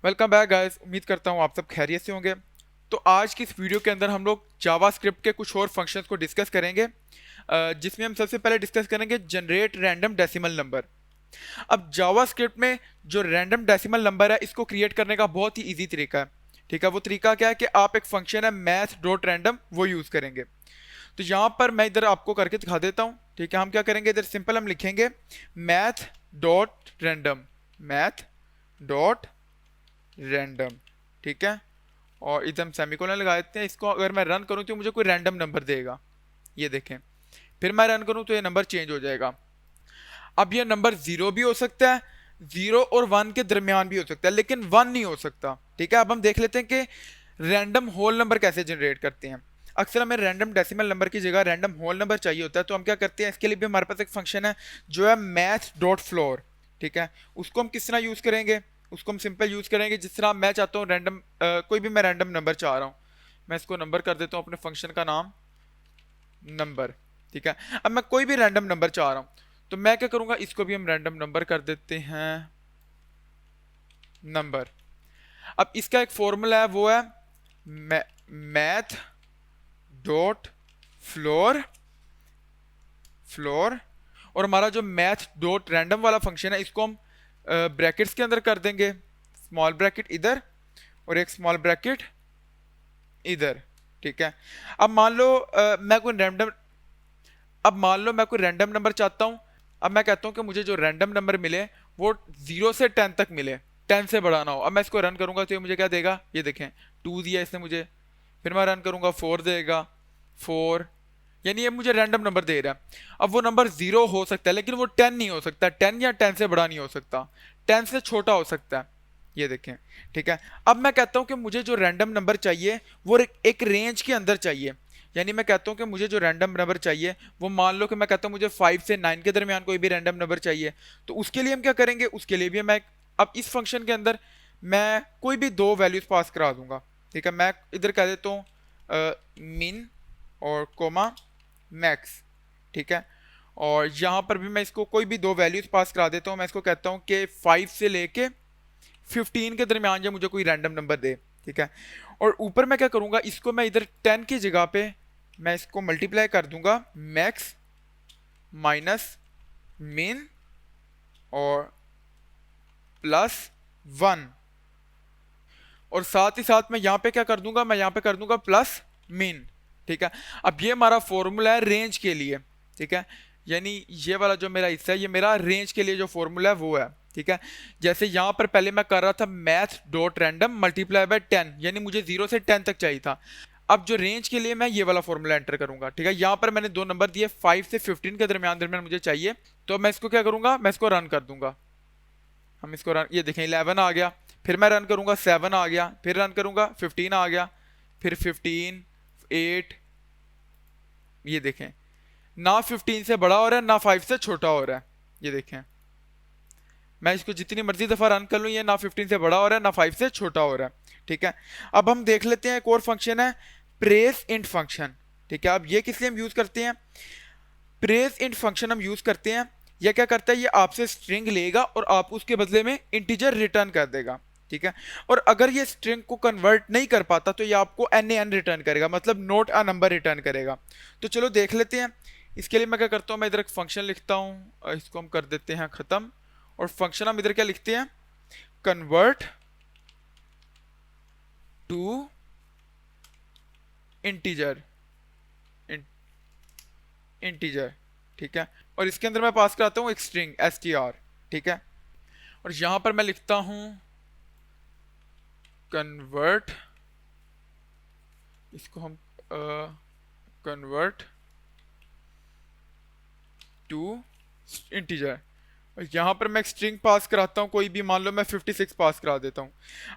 Welcome back guys. उम्मीद करता हूँ आप सब खैरियत से होंगे। तो आज की इस वीडियो के अंदर हम लोग जावास्क्रिप्ट के कुछ और फंक्शंस को डिस्कस करेंगे, जिसमें हम सबसे पहले डिस्कस करेंगे जनरेट रैंडम डेसिमल नंबर। अब जावास्क्रिप्ट में जो रैंडम डेसिमल नंबर है इसको क्रिएट करने का बहुत ही इजी तरीका है। ठीक है, वो तरीका क्या है कि आप एक फंक्शन है मैथ डॉट रैंडम वो यूज़ करेंगे। तो यहाँ पर मैं इधर आपको करके दिखा देता हूँ। ठीक है, हम क्या करेंगे, इधर सिंपल हम लिखेंगे math dot random, math dot random. ठीक है, और इधर हम सेमीकोलन लगा देते हैं। इसको अगर मैं रन करूं तो मुझे कोई रैंडम नंबर देगा, ये देखें। फिर मैं रन करूं तो ये नंबर चेंज हो जाएगा। अब ये नंबर जीरो भी हो सकता है, जीरो और वन के दरमियान भी हो सकता है, लेकिन वन नहीं हो सकता। ठीक है, अब हम देख लेते हैं कि रैंडम होल नंबर कैसे जनरेट करते हैं। अक्सर हमें रैंडम डेसिमल नंबर की जगह रैंडम होल नंबर चाहिए होता है, तो हम क्या करते हैं, इसके लिए भी हमारे पास एक फंक्शन है जो है मैथ डॉट फ्लोर। ठीक है, उसको हम किस तरह यूज करेंगे, उसको हम सिंपल यूज करेंगे जिस तरह मैं चाहता हूँ रैंडम, कोई भी मैं रैंडम नंबर चाह रहा हूँ, मैं इसको नंबर कर देता हूँ, अपने फंक्शन का नाम नंबर। ठीक है, अब मैं कोई भी रैंडम नंबर चाह रहा हूँ तो मैं क्या करूंगा, इसको भी हम रैंडम नंबर कर देते हैं नंबर। अब इसका एक फॉर्मूला है, वो है मैथ डॉट फ्लोर फ्लोर, और हमारा जो मैथ डॉट रैंडम वाला फंक्शन है इसको हम ब्रैकेट्स के अंदर कर देंगे, स्मॉल ब्रैकेट इधर और एक स्मॉल ब्रैकेट इधर। ठीक है, अब मान लो मैं कोई रैंडम, अब मान लो मैं कोई रैंडम नंबर चाहता हूं। अब मैं कहता हूं कि मुझे जो रैंडम नंबर मिले वो 0 से 10 तक मिले, 10 से बड़ा ना हो। अब मैं इसको रन करूंगा तो ये मुझे क्या देगा, ये देखें, 2 दिया इसने मुझे। फिर मैं रन करूंगा, 4 देगा, 4, यानी ये मुझे रैंडम नंबर दे रहा है। अब वो नंबर 0 हो सकता है लेकिन वो 10 नहीं हो सकता, 10 या 10 से बड़ा नहीं हो सकता, 10 से छोटा हो सकता है, ये देखें। ठीक है, अब मैं कहता हूं कि मुझे जो रैंडम नंबर चाहिए वो एक रेंज के अंदर चाहिए। यानी मैं कहता हूं कि मुझे जो रैंडम नंबर चाहिए वो, मान लो कि मैं कहता हूं मुझे 5 से 9 के दरमियान कोई भी रैंडम नंबर चाहिए। तो उसके लिए हम क्या करेंगे, उसके लिए भी मैं अब इस फंक्शन के अंदर मैं कोई भी दो वैल्यूज पास करा दूंगा। ठीक है, मैं इधर कह देता हूँ मिन और कोमा मैक्स। ठीक है, और यहाँ पर भी मैं इसको कोई भी दो वैल्यूज पास करा देता हूँ। मैं इसको कहता हूँ कि 5 से लेके 15 के दरमियान जो मुझे कोई रैंडम नंबर दे। ठीक है, और ऊपर मैं क्या करूंगा, इसको मैं इधर 10 की जगह पे मैं इसको मल्टीप्लाई कर दूंगा मैक्स माइनस मिन और प्लस 1, और साथ ही साथ मैं यहाँ पे क्या कर दूंगा, मैं यहाँ पे कर दूंगा प्लस मिन। ठीक है, अब ये हमारा फॉर्मूला है रेंज के लिए। ठीक है, यानी ये वाला जो मेरा हिस्सा है ये मेरा रेंज के लिए जो फॉर्मूला है वो है। ठीक है, जैसे यहाँ पर पहले मैं कर रहा था math dot random multiply by 10, यानी मुझे 0 से 10 तक चाहिए था। अब जो रेंज के लिए मैं ये वाला फॉर्मूला एंटर करूंगा। ठीक है, यहाँ पर मैंने दो नंबर दिए, 5 से 15 के दरमियान दरमियान मुझे चाहिए। तो मैं इसको क्या करूंगा, मैं इसको रन कर दूंगा। हम इसको रन, ये देखें 11 आ गया। फिर मैं रन करूंगा, 7 आ गया। फिर रन करूंगा, 15 आ गया। फिर 15, 8, ये देखें ना 15 से बड़ा हो रहा है ना 5 से छोटा हो रहा है, ये देखें। मैं इसको जितनी मर्जी दफा रन कर लूं ये ना 15 से बड़ा हो रहा है ना 5 से छोटा हो रहा है। ठीक है, अब हम देख लेते हैं एक और फंक्शन है प्रेस इंट फंक्शन। ठीक है, अब ये किस लिए हम यूज करते हैं, प्रेस इंट फंक्शन हम यूज करते हैं। यह क्या करता है, ये आपसे स्ट्रिंग लेगा और आप उसके बदले में इंटीजर रिटर्न कर देगा। ठीक है, और अगर ये स्ट्रिंग को कन्वर्ट नहीं कर पाता तो ये आपको NaN रिटर्न करेगा, मतलब नोट अ नंबर रिटर्न करेगा। तो चलो देख लेते हैं। इसके लिए मैं क्या करता हूँ, मैं इधर एक फंक्शन लिखता हूँ, इसको हम कर देते हैं खत्म। और फंक्शन हम इधर क्या लिखते हैं, कन्वर्ट टू इंटीजर, इंटीजर। ठीक है, और इसके अंदर मैं पास कराता हूँ एक स्ट्रिंग str। ठीक है, और यहां पर मैं लिखता हूं कन्वर्ट, इसको हम कन्वर्ट टू इंटीजर, और यहां पर मैं एक स्ट्रिंग पास कराता हूं कोई भी, मान लो मैं 56 पास करा देता हूं।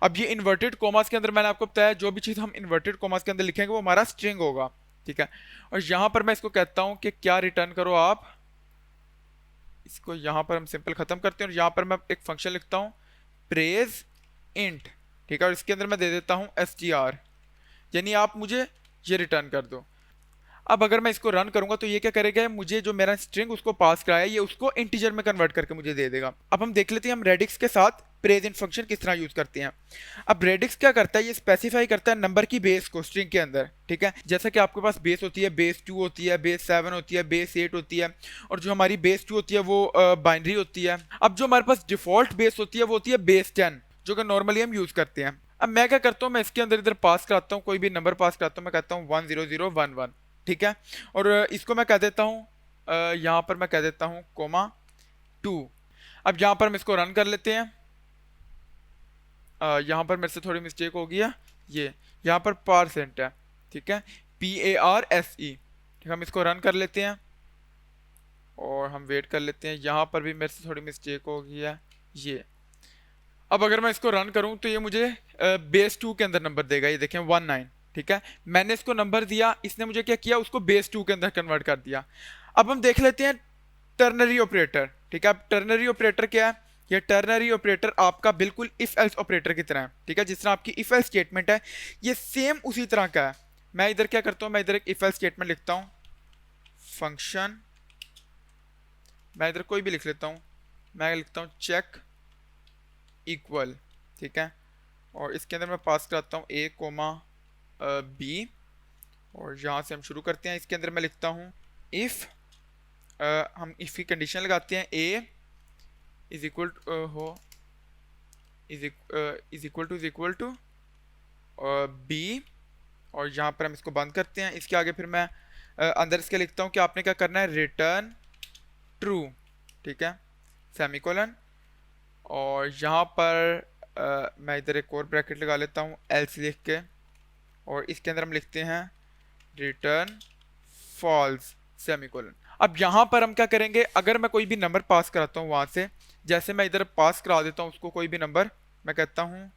अब ये इन्वर्टेड कॉमास के अंदर मैंने आपको बताया जो भी चीज़ हम इन्वर्टेड कॉमास के अंदर लिखेंगे वो हमारा स्ट्रिंग होगा। ठीक है, और यहां पर मैं इसको कहता हूं कि क्या रिटर्न करो आप, इसको यहां पर हम सिंपल खत्म करते हैं और यहां पर मैं एक फंक्शन लिखता हूं प्रेज इंट। ठीक है, और इसके अंदर मैं दे देता हूं str, यानी आप मुझे ये रिटर्न कर दो। अब अगर मैं इसको रन करूंगा तो ये क्या करेगा, मुझे जो मेरा स्ट्रिंग उसको पास कराया ये उसको इंटीजर में कन्वर्ट करके मुझे दे देगा। अब हम देख लेते हैं हम रेडिक्स के साथ प्रेजेंट फंक्शन किस तरह यूज करते हैं। अब रेडिक्स क्या करता है, ये स्पेसिफाई करता है नंबर की बेस को स्ट्रिंग के अंदर, ठीक है। जैसा कि आपके पास बेस होती है, बेस 2 होती है, बेस 7 होती है, बेस 8 होती है, और जो हमारी बेस 2 होती है वो बाइनरी होती है। अब जो हमारे पास डिफॉल्ट बेस होती है वो होती है बेस 10, जो कि नॉर्मली हम यूज करते हैं। अब मैं क्या करता हूँ, मैं इसके अंदर इधर पास कराता हूँ, कोई भी नंबर पास कराता हूँ, मैं कहता हूँ 10011, ठीक है। और इसको मैं कह देता हूँ, यहाँ पर मैं कह देता हूँ कोमा 2। अब यहाँ पर हम इसको रन कर लेते हैं। यहाँ पर मेरे से थोड़ी मिस्टेक हो गई है, ये यहाँ पर परसेंट है, ठीक है, PARSE, ठीक है। हम इसको रन कर लेते हैं और हम वेट कर लेते हैं। यहाँ पर भी मेरे से थोड़ी मिस्टेक हो गई है, ये। अब अगर मैं इसको रन करूं तो ये मुझे बेस 2 के अंदर नंबर देगा, ये देखें 19, ठीक है। मैंने इसको नंबर दिया, इसने मुझे क्या किया, उसको बेस 2 के अंदर कन्वर्ट कर दिया। अब हम देख लेते हैं टर्नरी ऑपरेटर, ठीक है। अब टर्नरी ऑपरेटर क्या है, ये टर्नरी ऑपरेटर आपका बिल्कुल इफ एल्स ऑपरेटर की तरह है, ठीक है। जिस तरह आपकी इफ एल्स स्टेटमेंट है, ये सेम उसी तरह का है। मैं इधर क्या करता हूँ, मैं इधर एक इफ एल्स स्टेटमेंट लिखता हूँ, फंक्शन, मैं इधर कोई भी लिख लेता हूँ, मैं लिखता हूँ चेक इक्वल, ठीक है। और इसके अंदर मैं पास कराता हूँ a कोमा b, और यहाँ से हम शुरू करते हैं। इसके अंदर मैं लिखता हूँ इफ, हम इफ की कंडीशन लगाते हैं, a इज इक्वल हो इज इक्वल टू b, और यहाँ पर हम इसको बंद करते हैं। इसके आगे फिर मैं अंदर इसके लिखता हूँ कि आपने क्या करना है, रिटर्न ट्रू, ठीक है, सेमीकोलन। और यहाँ पर मैं इधर एक और ब्रैकेट लगा लेता हूँ एल्स लिख के, और इसके अंदर हम लिखते हैं रिटर्न फॉल्स, सेमीकोलन। अब यहाँ पर हम क्या करेंगे, अगर मैं कोई भी नंबर पास कराता हूँ वहाँ से, जैसे मैं इधर पास करा देता हूँ उसको कोई भी नंबर, मैं कहता हूँ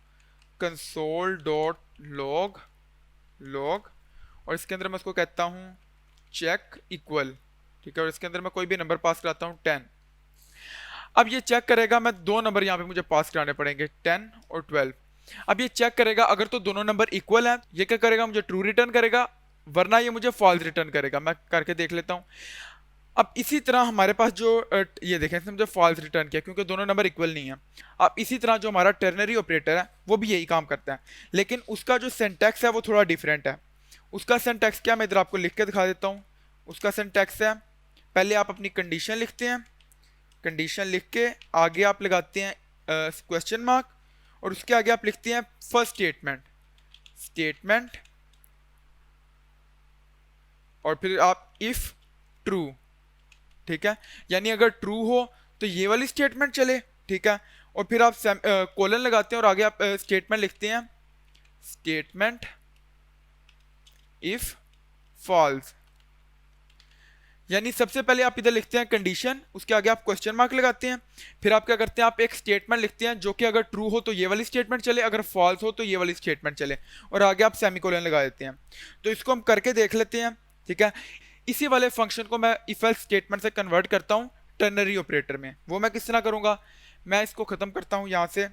console.log, और इसके अंदर मैं उसको कहता हूँ चेक इक्वल, ठीक है। और इसके अंदर मैं कोई भी नंबर पास कराता हूँ 10। अब ये चेक करेगा, मैं दो नंबर यहाँ पे मुझे पास कराने पड़ेंगे, 10 और 12। अब ये चेक करेगा, अगर तो दोनों नंबर इक्वल हैं, ये क्या करेगा, मुझे ट्रू रिटर्न करेगा, वरना ये मुझे फॉल्स रिटर्न करेगा। मैं करके देख लेता हूँ। अब इसी तरह हमारे पास जो ये देखें, इसने मुझे फॉल्स रिटर्न किया क्योंकि दोनों नंबर इक्वल नहीं है। अब इसी तरह जो हमारा टर्नरी ऑपरेटर है वो भी यही काम करता है, लेकिन उसका जो सिंटैक्स है वो थोड़ा डिफरेंट है। उसका सिंटैक्स क्या, मैं इधर आपको लिख के दिखा देता हूँ। उसका सिंटैक्स है, पहले आप अपनी कंडीशन लिखते हैं, कंडीशन लिख के आगे आप लगाते हैं क्वेश्चन मार्क, और उसके आगे आप लिखते हैं फर्स्ट स्टेटमेंट, और फिर आप इफ ट्रू, ठीक है। यानी अगर ट्रू हो तो ये वाली स्टेटमेंट चले, ठीक है। और फिर आप कोलन लगाते हैं और आगे आप स्टेटमेंट लिखते हैं, स्टेटमेंट इफ फॉल्स। यानी सबसे पहले आप इधर लिखते हैं कंडीशन, उसके आगे आप क्वेश्चन मार्क लगाते हैं, फिर आप क्या करते हैं, आप एक स्टेटमेंट लिखते हैं जो कि अगर ट्रू हो तो ये वाली स्टेटमेंट चले, अगर फॉल्स हो तो ये वाली स्टेटमेंट चले, और आगे आप सेमीकोलन लगा देते हैं। तो इसको हम करके देख लेते हैं, ठीक है। इसी वाले फंक्शन को मैं इफ एल्स स्टेटमेंट से कन्वर्ट करता हूँ टर्नरी ऑपरेटर में। वो मैं किस तरह करूँगा, मैं इसको ख़त्म करता हूँ यहाँ से,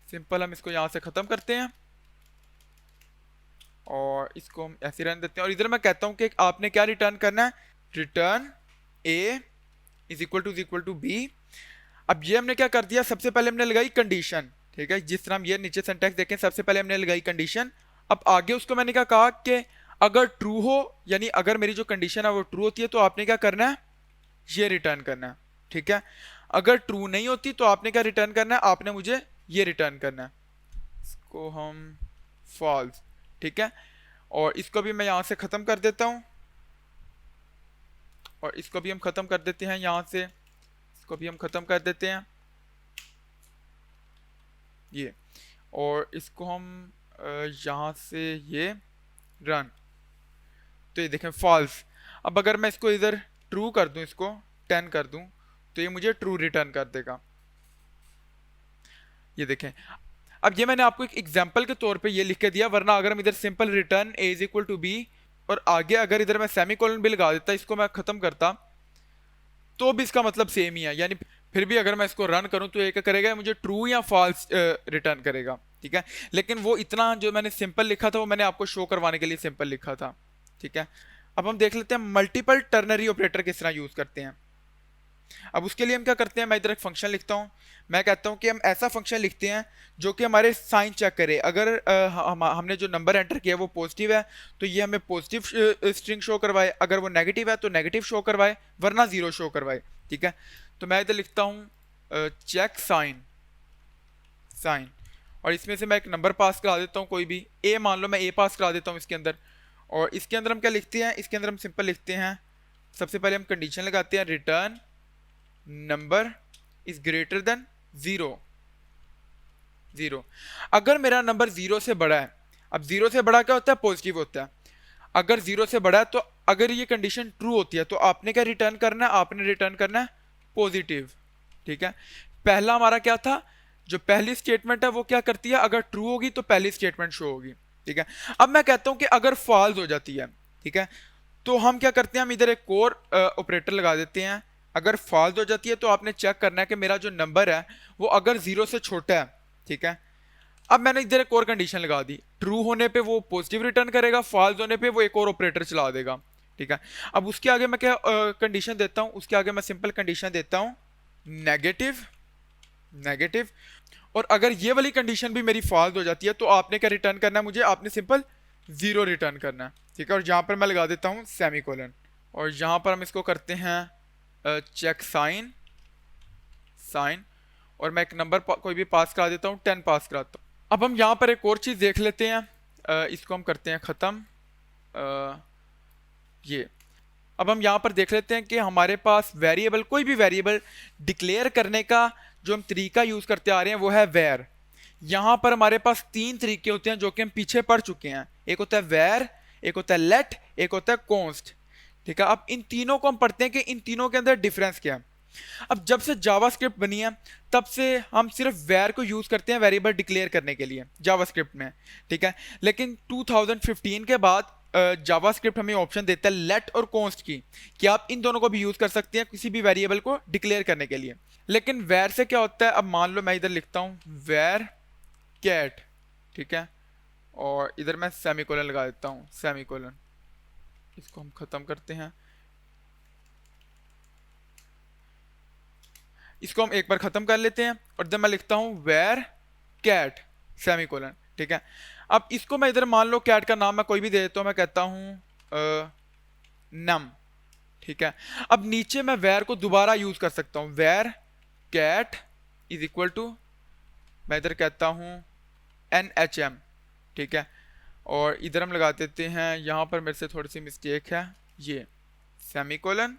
सिंपल हम इसको यहाँ से ख़त्म करते हैं और इसको हम ऐसे रहने देते हैं। और इधर मैं कहता हूँ कि आपने क्या रिटर्न करना है, return a is equal to b। अब ये हमने क्या कर दिया, सबसे पहले हमने लगाई कंडीशन, ठीक है। जिस तरह हम ये नीचे सिंटैक्स देखें, सबसे पहले हमने लगाई कंडीशन। अब आगे उसको मैंने क्या कहा कि अगर ट्रू हो, यानी अगर मेरी जो कंडीशन है वो ट्रू होती है तो आपने क्या करना है, ये रिटर्न करना है, ठीक है। अगर ट्रू नहीं होती तो आपने क्या रिटर्न करना है, आपने मुझे ये रिटर्न करना है, इसको हम फॉल्स, ठीक है। और इसको भी मैं यहाँ से ख़त्म कर देता हूँ, और इसको भी हम ख़त्म कर देते हैं यहाँ से, इसको भी हम ख़त्म कर देते हैं ये, और इसको हम यहाँ से ये रन, तो ये देखें फॉल्स। अब अगर मैं इसको इधर ट्रू कर दूं, इसको 10 कर दूं, तो ये मुझे ट्रू रिटर्न कर देगा, ये देखें। अब ये मैंने आपको एक एग्जांपल के तौर पे ये लिख के दिया, वरना अगर हम इधर simple return a is equal to b और आगे अगर इधर मैं सेमीकोलन भी लगा देता, इसको मैं खत्म करता, तो भी इसका मतलब सेम ही है। यानी फिर भी अगर मैं इसको रन करूं तो ये क्या करेगा, मुझे ट्रू या फॉल्स रिटर्न करेगा, ठीक है। लेकिन वो इतना जो मैंने सिंपल लिखा था वो मैंने आपको शो करवाने के लिए सिंपल लिखा था, ठीक है। अब हम देख लेते हैं मल्टीपल टर्नरी ऑपरेटर किस तरह यूज करते हैं। अब उसके लिए हम क्या करते हैं, मैं इधर एक फंक्शन लिखता हूँ। मैं कहता हूँ कि हम ऐसा फंक्शन लिखते हैं जो कि हमारे साइन चेक करे। अगर हमने जो नंबर एंटर किया वो पॉजिटिव है तो ये हमें पॉजिटिव स्ट्रिंग शो करवाए, अगर वो नेगेटिव है तो नेगेटिव शो करवाए, वरना जीरो शो करवाए। ठीक है, तो मैं इधर लिखता हूँ चेक साइन साइन, और इसमें से मैं एक नंबर पास करा देता हूँ कोई भी, ए मान लो, मैं ए पास करा देता हूँ इसके अंदर। और इसके अंदर हम क्या लिखते हैं, इसके अंदर हम सिंपल लिखते हैं, सबसे पहले हम कंडीशन लगाते हैं return number is greater than 0 0। अगर मेरा नंबर 0 से बड़ा है, अब 0 से बड़ा क्या होता है, पॉजिटिव होता है। अगर 0 से बड़ा है तो अगर ये कंडीशन ट्रू होती है तो आपने क्या रिटर्न करना है, आपने रिटर्न करना है पॉजिटिव। ठीक है, पहला हमारा क्या था, जो पहली स्टेटमेंट है वो क्या करती है, अगर ट्रू होगी तो पहली स्टेटमेंट शो होगी। ठीक है, अब मैं कहता हूं कि अगर फॉल्स हो जाती है, ठीक है, तो हम क्या करते हैं, हम इधर एक और ऑपरेटर लगा देते हैं। अगर फॉल्स हो जाती है तो आपने चेक करना है कि मेरा जो नंबर है वो अगर 0 से छोटा है। ठीक है, अब मैंने इधर एक और कंडीशन लगा दी, ट्रू होने पे वो पॉजिटिव रिटर्न करेगा, फॉल्स होने पे वो एक और ऑपरेटर चला देगा। ठीक है, अब उसके आगे मैं क्या कंडीशन देता हूं, उसके आगे मैं सिंपल कंडीशन देता हूं नेगेटिव नेगेटिव। और अगर ये वाली कंडीशन भी मेरी फॉल्स हो जाती है तो आपने क्या रिटर्न करना है मुझे, आपने सिंपल 0 रिटर्न करना है। ठीक है, और यहाँ पर मैं लगा देता हूँ सेमीकोलन, और यहाँ पर हम इसको करते हैं चेक साइन साइन, और मैं एक नंबर कोई भी पास करा देता हूँ, 10 पास कराता हूँ। अब हम यहाँ पर एक और चीज़ देख लेते हैं, इसको हम करते हैं ख़त्म। ये अब हम यहाँ पर देख लेते हैं कि हमारे पास वेरिएबल, कोई भी वेरिएबल डिक्लेयर करने का जो हम तरीका यूज़ करते आ रहे हैं वो है वेर। यहाँ पर हमारे पास 3 तरीके होते हैं जो कि हम पीछे पढ़ चुके हैं, एक होता है वेर, एक होता है लेट, एक होता है कॉन्स्ट। ठीक है, अब इन तीनों को हम पढ़ते हैं कि इन तीनों के अंदर डिफरेंस क्या है। अब जब से जावास्क्रिप्ट बनी है तब से हम सिर्फ वेर को यूज करते हैं वेरिएबल डिक्लेयर करने के लिए जावास्क्रिप्ट में। ठीक है, लेकिन 2015 के बाद जावास्क्रिप्ट हमें ऑप्शन देता है लेट और कॉन्स्ट की, कि आप इन दोनों को भी यूज कर सकते हैं किसी भी वेरिएबल को डिक्लेयर करने के लिए। लेकिन वेर से क्या होता है, अब मान लो मैं इधर लिखता हूं वेर कैट, ठीक है, और इधर मैं सेमीकोलन लगा देता हूं, सेमीकोलन, इसको हम खत्म करते हैं, इसको हम एक बार खत्म कर लेते हैं, और जब मैं लिखता हूं वेर कैट सेमीकोलन। ठीक है, अब इसको मैं इधर मान लो कैट का नाम मैं कोई भी दे देता हूं, मैं कहता हूं नम। ठीक है, अब नीचे मैं वेर को दोबारा यूज कर सकता हूं, var cat is equal to, मैं इधर कहता हूं NHM। ठीक है, और इधर हम लगा देते हैं, यहां पर मेरे से थोड़ी सी मिस्टेक है, ये सेमीकोलन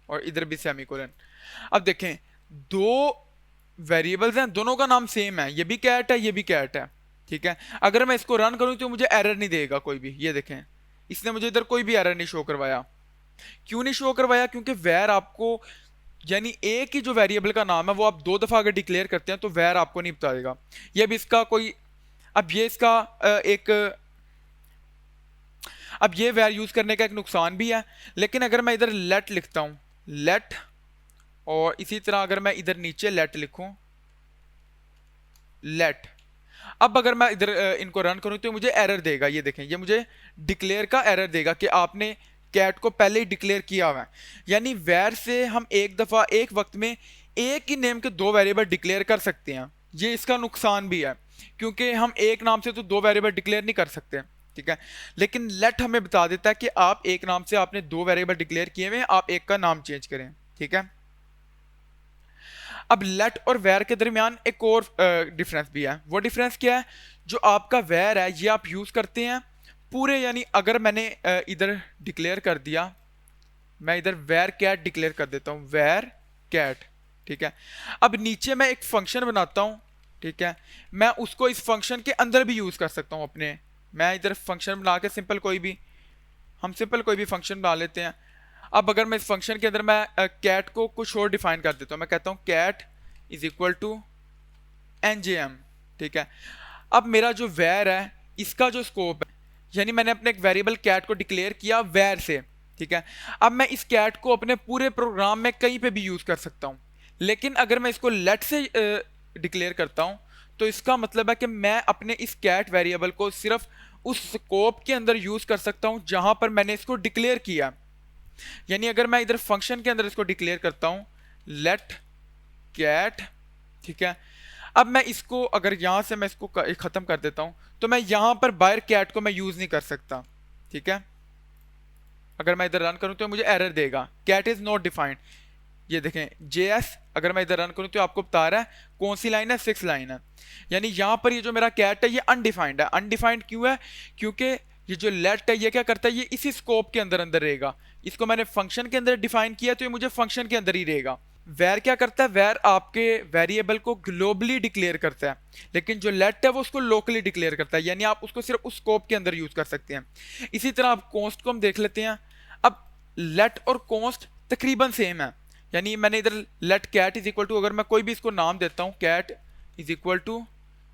और इधर भी सेमीकोलन। अब देखें दो वेरिएबल्स हैं, दोनों का नाम सेम है, ये भी कैट है, ये भी कैट है। ठीक है, अगर मैं इसको रन करूं तो मुझे एरर नहीं देगा कोई भी, ये देखें इसने मुझे इधर कोई भी एरर नहीं शो करवाया। क्यों नहीं शो करवाया, क्योंकि वेर आपको, यानी एक ही जो वेरिएबल का नाम है वो आप 2 दफा अगर डिक्लेयर करते हैं तो वेर आपको नहीं बताएगा। ये भी इसका कोई, अब ये इसका एक, अब ये वेर यूज करने का एक नुकसान भी है। लेकिन अगर मैं इधर लेट लिखता हूं, लेट, और इसी तरह अगर मैं इधर नीचे लेट लिखूं, लेट, अब अगर मैं इधर इनको रन करूं तो मुझे एरर देगा, ये देखें ये मुझे डिक्लेयर का एरर देगा कि आपने कैट को पहले ही डिक्लेयर किया हुआ है। यानी वेर से हम एक दफा एक वक्त में एक ही नेम के 2 वेरिएबल डिक्लेयर कर सकते हैं, ये इसका नुकसान भी है, क्योंकि हम एक नाम से तो 2 वेरिएबल डिक्लेयर नहीं कर सकते। ठीक है, लेकिन लेट हमें बता देता है कि आप एक नाम से आपने 2 वेरिएबल डिक्लेयर किए हुए हैं, आप एक का नाम चेंज करें। ठीक है, अब लेट और वेर के दरमियान एक और डिफरेंस भी है। वो डिफरेंस क्या है, जो आपका वेर है ये आप यूज करते हैं पूरे, यानी अगर मैंने इधर डिक्लेयर कर दिया, मैं इधर वेर कैट डिक्लेयर कर देता हूं, वेर कैट। ठीक है, अब नीचे मैं एक फंक्शन बनाता हूं, ठीक है, मैं उसको इस फंक्शन के अंदर भी यूज कर सकता हूं अपने, मैं इधर फंक्शन बना के सिंपल कोई भी, हम सिंपल कोई भी फंक्शन बना लेते हैं। अब अगर मैं इस फंक्शन के अंदर मैं कैट को कुछ और डिफाइन कर देता हूं, मैं कहता हूं cat is equal to NJM। ठीक है, अब मेरा जो वेर है इसका जो स्कोप है, यानी मैंने अपने एक वेरिएबल कैट को डिक्लेयर किया वेर से। ठीक है, अब मैं इस कैट को अपने पूरे प्रोग्राम में कहीं पे भी यूज कर सकता हूं, लेकिन अगर मैं इसको लेट से डिक्लेयर करता हूं तो इसका मतलब है कि मैं अपने इस कैट वेरिएबल को सिर्फ उस स्कोप के अंदर यूज कर सकता हूं जहां पर मैंने इसको डिक्लेयर किया। यानी अगर मैं इधर फंक्शन के अंदर इसको डिक्लेयर करता हूं, लेट कैट, ठीक है। अब मैं इसको अगर यहां से मैं इसको खत्म कर देता हूं तो मैं यहां पर बायर कैट को मैं यूज नहीं कर सकता, ठीक है। अगर मैं इधर रन करूं तो मुझे एरर देगा, कैट इज नॉट डिफाइंड। ये देखें जेएस, अगर मैं इधर रन करूं तो आपको बता रहा है कौन सी लाइन है, 6 लाइन है। यानी यहां पर ये जो मेरा कैट है ये अनडिफाइंड है। अनडिफाइंड क्यों है? क्योंकि ये जो लेट है ये क्या करता है, ये इसी स्कोप के अंदर अंदर रहेगा। इसको मैंने फंक्शन के अंदर डिफाइन किया तो ये मुझे फंक्शन के अंदर ही रहेगा। वैर क्या करता है? वैर आपके वेरिएबल को ग्लोबली डिक्लेयर करता है, लेकिन जो लेट है वो उसको लोकली डिक्लेयर करता है, यानी आप उसको सिर्फ उस स्कोप के अंदर यूज कर सकते हैं। इसी तरह आप कॉन्स्ट को हम देख लेते हैं। अब लेट और कॉन्स्ट तकरीबन सेम है, यानी मैंने इधर let cat is equal to, अगर मैं कोई भी इसको नाम देता हूं, कैट इज इक्वल टू,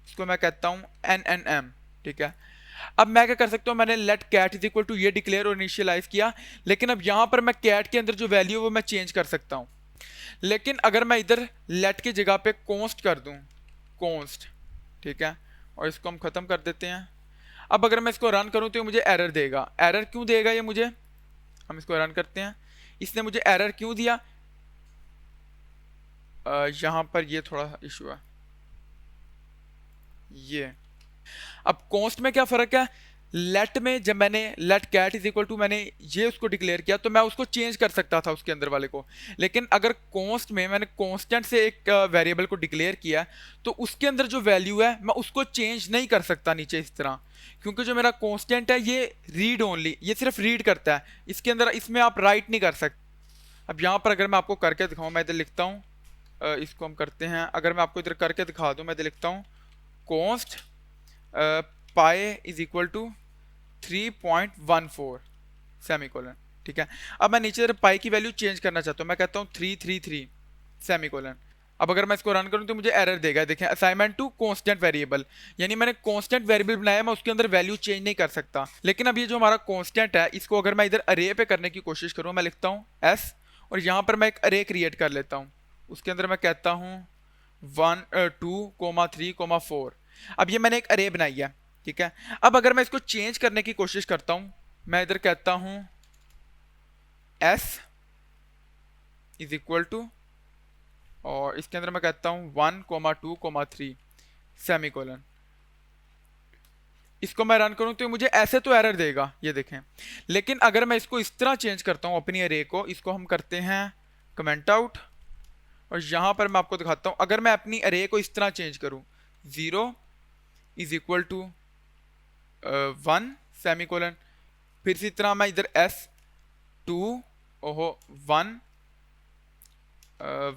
इसको मैं कहता हूं NNM, ठीक है। अब मैं क्या कर सकता हूं, मैंने let cat is equal to ये डिक्लेयर और इनिशियलाइज किया, लेकिन अब यहां पर मैं कैट के अंदर जो वैल्यू है वो मैं चेंज कर सकता हूं। लेकिन अगर मैं इधर लेट की जगह पे कॉन्स्ट कर दूं, कॉन्स्ट, ठीक है, और इसको हम खत्म कर देते हैं। अब अगर मैं इसको रन करूं तो मुझे एरर देगा। एरर क्यों देगा ये मुझे? हम इसको रन करते हैं। इसने मुझे एरर क्यों दिया? यहां पर ये थोड़ा इशू है। ये अब कॉन्स्ट में क्या फर्क है? लेट में जब मैंने let cat is equal to मैंने ये उसको डिक्लेयर किया तो मैं उसको चेंज कर सकता था उसके अंदर वाले को, लेकिन अगर कॉन्स्ट में मैंने कॉन्स्टेंट से एक वेरिएबल को डिक्लेयर किया तो उसके अंदर जो वैल्यू है मैं उसको चेंज नहीं कर सकता नीचे इस तरह, क्योंकि जो मेरा कॉन्स्टेंट है ये रीड ओनली, ये सिर्फ रीड करता है, इसके अंदर इसमें आप राइट नहीं कर सकते। अब यहाँ पर अगर मैं आपको करके दिखाऊँ, मैं इधर लिखता हूँ, इसको हम करते हैं, अगर मैं आपको इधर करके दिखा दूँ, मैं इधर लिखता हूँ const pi is equal to 3.14 semicolon, ठीक है। अब मैं नीचे पाई की वैल्यू चेंज करना चाहता हूँ, मैं कहता हूँ 333 सेमीकोलन। अब अगर मैं इसको रन करूँ तो मुझे एरर देगा, देखें असाइनमेंट टू कांस्टेंट वेरिएबल, यानी मैंने कांस्टेंट वेरिएबल बनाया, मैं उसके अंदर वैल्यू चेंज नहीं कर सकता। लेकिन अब ये जो हमारा कांस्टेंट है इसको अगर मैं इधर अरे पे करने की कोशिश करूँ, मैं लिखता हूँ एस और यहाँ पर मैं एक अरे क्रिएट कर लेता हूँ, उसके अंदर मैं कहता हूँ 1 2 3 4। अब ये मैंने एक अरे बनाई है, ठीक है। अब अगर मैं इसको चेंज करने की कोशिश करता हूं, मैं इधर कहता हूं s इज इक्वल टू, और इसके अंदर मैं कहता हूं 1 2 3 सेमीकोलन। इसको मैं रन करूं तो मुझे ऐसे तो एरर देगा, ये देखें। लेकिन अगर मैं इसको इस तरह चेंज करता हूं अपनी अरे को, इसको हम करते हैं कमेंट आउट, और यहां पर मैं आपको दिखाता हूं, अगर मैं अपनी अरे को इस तरह चेंज करूं 0 इज इक्वल टू 1 सेमीकोलन, फिर इसी तरह मैं इधर s 2 ओहो 1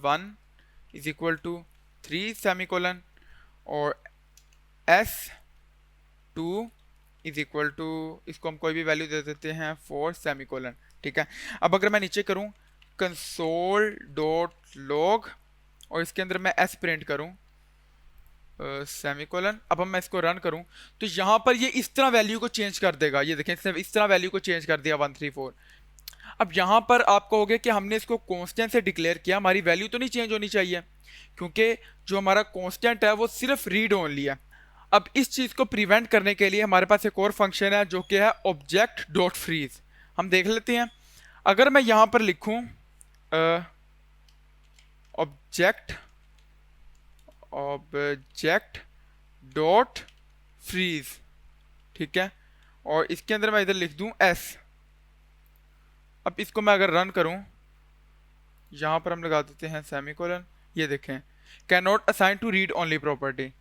1 इज इक्वल टू 3 सेमीकोलन, और s 2 इज इक्वल टू, इसको हम कोई भी वैल्यू दे देते हैं 4 सेमीकोलन, ठीक है। अब अगर मैं नीचे करूं कंसोल डॉट लॉग और इसके अंदर मैं s प्रिंट करूं सेमीकोलन, अब हम मैं इसको रन करूं तो यहां पर ये इस तरह वैल्यू को चेंज कर देगा, ये देखें इसने इस तरह वैल्यू को चेंज कर दिया 134। अब यहां पर आप कहोगे कि हमने इसको कांस्टेंट से डिक्लेयर किया, हमारी वैल्यू तो नहीं चेंज होनी चाहिए, क्योंकि जो हमारा कांस्टेंट है वो सिर्फ रीड ओनली है। अब इस चीज को प्रिवेंट करने के लिए हमारे पास एक और फंक्शन है जो कि है ऑब्जेक्ट डॉट फ्रीज। हम देख लेते हैं, अगर मैं यहां पर लिखूं ऑब्जेक्ट डॉट फ्रीज, ठीक है, और इसके अंदर मैं इधर लिख दूं s। अब इसको मैं अगर रन करूं, यहां पर हम लगा देते हैं सेमीकोलन, ये देखें cannot assign to read only property.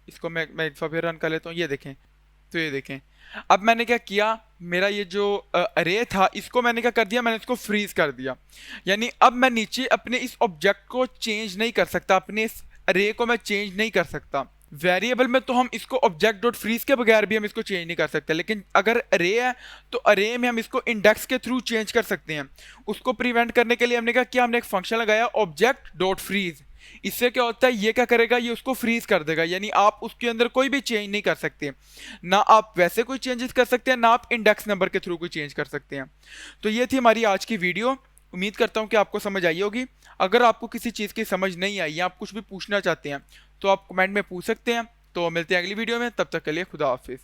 इसको मैं एक बार फिर रन कर लेता हूं, ये देखें, तो ये देखें अब मैंने क्या किया, मेरा ये जो अरे था इसको मैंने क्या कर दिया, मैंने इसको फ्रीज कर दिया। यानी अब मैं नीचे अपने इस ऑब्जेक्ट को चेंज नहीं कर सकता, अपने इस अरे को मैं चेंज नहीं कर सकता। वेरिएबल में तो हम इसको ऑब्जेक्ट डॉट फ्रीज के बगैर भी हम इसको चेंज नहीं कर सकते, लेकिन अगर अरे है तो अरे में हम इसको इंडेक्स के थ्रू चेंज कर सकते हैं। उसको प्रिवेंट करने के लिए हमने क्या किया, हमने एक फंक्शन लगाया ऑब्जेक्ट डॉट फ्रीज। इससे क्या होता है, ये क्या करेगा, ये उसको फ्रीज कर देगा, यानी आप उसके अंदर कोई भी चेंज नहीं कर सकते, ना आप वैसे कोई चेंजेस कर सकते हैं, ना आप इंडेक्स नंबर के थ्रू कोई चेंज कर सकते हैं। तो ये थी हमारी आज की वीडियो, उम्मीद करता हूं कि आपको समझ आई होगी। अगर आपको किसी चीज़ की समझ नहीं आई या आप कुछ भी पूछना चाहते हैं तो आप कमेंट में पूछ सकते हैं। तो मिलते हैं अगली वीडियो में, तब तक के लिए खुदा हाफिज़।